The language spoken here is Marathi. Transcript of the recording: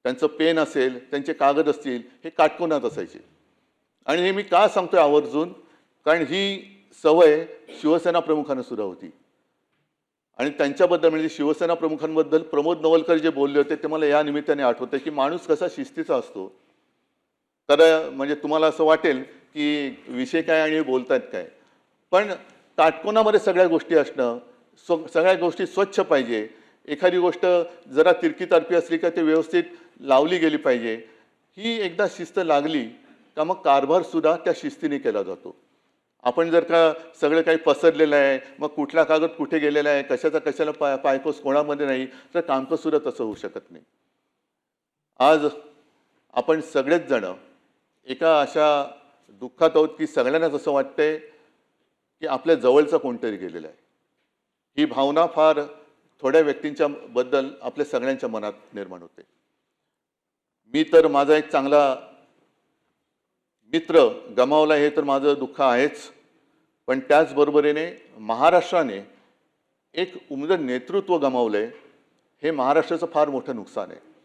त्यांचं पेन असेल, त्यांचे कागद असतील, हे काटकोनात असायचे. आणि हे मी का सांगतोय आवर्जून, कारण ही सवय शिवसेना प्रमुखांना सुद्धा होती. आणि त्यांच्याबद्दल म्हणजे शिवसेना प्रमुखांबद्दल प्रमोद नवलकर जे बोलले होते ते मला या निमित्ताने आठवतं की माणूस कसा शिस्तीचा असतो. तर म्हणजे तुम्हाला असं वाटेल की विषय काय आणि बोलतायत काय, पण काटकोनामध्ये सगळ्या गोष्टी असणं, सगळ्या गोष्टी स्वच्छ पाहिजे. एखादी गोष्ट जरा तिरकी तारपी असली का ते व्यवस्थित लावली गेली पाहिजे. ही एकदा शिस्त लागली का मग कारभार सुद्धा त्या शिस्तीने केला जातो. आपण जर का सगळं काही पसरलेलं आहे, मग कुठला कागद कुठे गेलेला आहे, कशाचा कशाला पायपोस कोणामध्ये नाही, तर कामकाज सुद्धा तसं होऊ शकत नाही. आज आपण सगळेच जण एका अशा दुःखात आहोत की सगळ्यांनाच असं वाटतंय की आपल्या जवळचं कोणतरी गेलेलं आहे. ही भावना फार थोड्या व्यक्तींच्या बद्दल आपल्या सगळ्यांच्या मनात निर्माण होते. मी तर माझा एक चांगला मित्र गमावला हे तर माझं दुःख आहेच, पण त्याचबरोबरीने महाराष्ट्राने एक उमदं नेतृत्व गमावलंय, हे महाराष्ट्राचं फार मोठं नुकसान आहे.